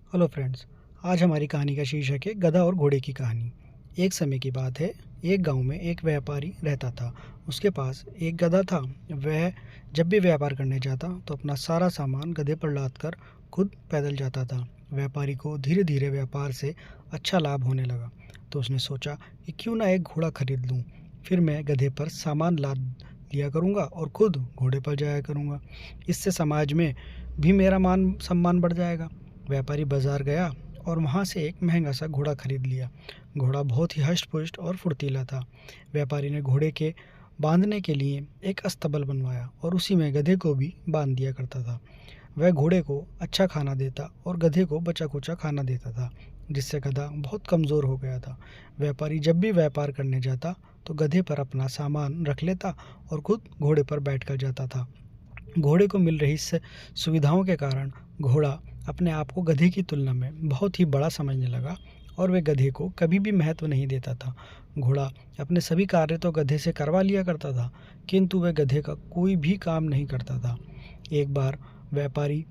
Hello friends. आज हमारी कहानी का शीर्षक है गधा और घोड़े की कहानी। एक समय की बात है। एक गांव में एक व्यापारी रहता था। उसके पास एक गधा था। वह जब भी व्यापार करने जाता तो अपना सारा सामान गधे पर लाद कर खुद पैदल जाता था। व्यापारी को धीरे धीरे व्यापार से अच्छा लाभ होने लगा, तो उसने सोचा कि क्यों ना एक घोड़ा खरीद लूँ। फिर मैं गधे पर सामान लाद लिया करूँगा और खुद घोड़े पर जाया करूँगा। इससे समाज में भी मेरा मान सम्मान बढ़ जाएगा। व्यापारी बाजार गया और वहाँ से एक महंगा सा घोड़ा खरीद लिया। घोड़ा बहुत ही हष्ट-पुष्ट और फुर्तीला था। व्यापारी ने घोड़े के बांधने के लिए एक अस्तबल बनवाया और उसी में गधे को भी बांध दिया करता था। वह घोड़े को अच्छा खाना देता और गधे को बचा-कुचा खाना देता था, जिससे गधा बहुत कमज़ोर हो गया था। व्यापारी जब भी व्यापार करने जाता तो गधे पर अपना सामान रख लेता और खुद घोड़े पर बैठकर जाता था। घोड़े को मिल रही सुविधाओं के कारण घोड़ा अपने आप को गधे की तुलना में बहुत ही बड़ा समझने लगा और वह गधे को कभी भी महत्व नहीं देता था। घोड़ा अपने सभी कार्य तो गधे से करवा लिया करता था, किंतु वह गधे का कोई भी काम नहीं करता था। एक बार व्यापारी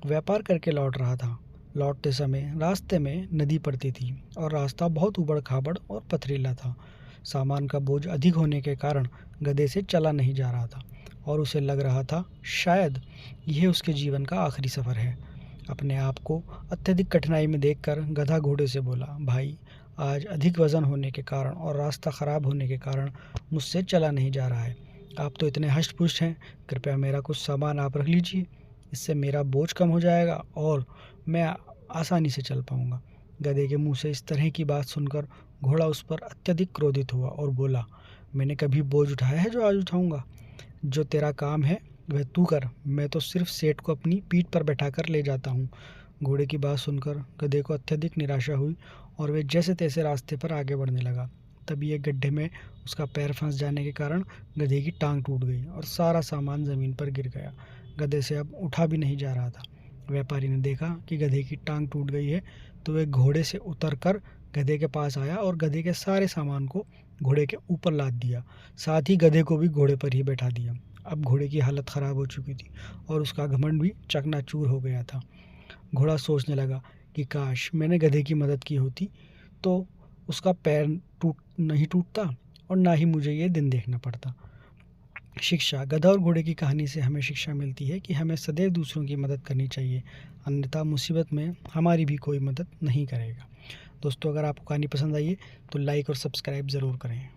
व्यापार करके लौट रहा था। लौटते समय रास्ते में नदी पड़ती थी और रास्ता बहुत ऊबड़-खाबड़ और पथरीला था। सामान का बोझ अधिक होने के कारण गधे से चला नहीं जा रहा था और उसे लग रहा था शायद यह उसके जीवन का आखिरी सफ़र है। अपने आप को अत्यधिक कठिनाई में देखकर गधा घोड़े से बोला, भाई, आज अधिक वज़न होने के कारण और रास्ता ख़राब होने के कारण मुझसे चला नहीं जा रहा है। आप तो इतने हष्ट-पुष्ट हैं, कृपया मेरा कुछ सामान आप रख लीजिए। इससे मेरा बोझ कम हो जाएगा और मैं आसानी से चल पाऊँगा। गधे के मुँह से इस तरह की बात सुनकर घोड़ा उस पर अत्यधिक क्रोधित हुआ और बोला, मैंने कभी बोझ उठाया है जो आज उठाऊँगा? जो तेरा काम है वह तू कर, मैं तो सिर्फ सेठ को अपनी पीठ पर बैठाकर ले जाता हूँ। घोड़े की बात सुनकर गधे को अत्यधिक निराशा हुई और वह जैसे तैसे रास्ते पर आगे बढ़ने लगा। तभी एक गड्ढे में उसका पैर फंस जाने के कारण गधे की टांग टूट गई और सारा सामान ज़मीन पर गिर गया। गधे से अब उठा भी नहीं जा रहा था। व्यापारी ने देखा कि गधे की टांग टूट गई है, तो वह घोड़े से उतर कर गधे के पास आया और गधे के सारे सामान को घोड़े के ऊपर लाद दिया। साथ ही गधे को भी घोड़े पर ही बैठा दिया। अब घोड़े की हालत ख़राब हो चुकी थी और उसका घमंड भी चकनाचूर हो गया था। घोड़ा सोचने लगा कि काश मैंने गधे की मदद की होती तो उसका पैर नहीं टूटता और ना ही मुझे ये दिन देखना पड़ता। शिक्षा। गधा और घोड़े की कहानी से हमें शिक्षा मिलती है कि हमें सदैव दूसरों की मदद करनी चाहिए, अन्यथा मुसीबत में हमारी भी कोई मदद नहीं करेगा। दोस्तों, अगर आपको कहानी पसंद आई है तो लाइक और सब्सक्राइब ज़रूर करें।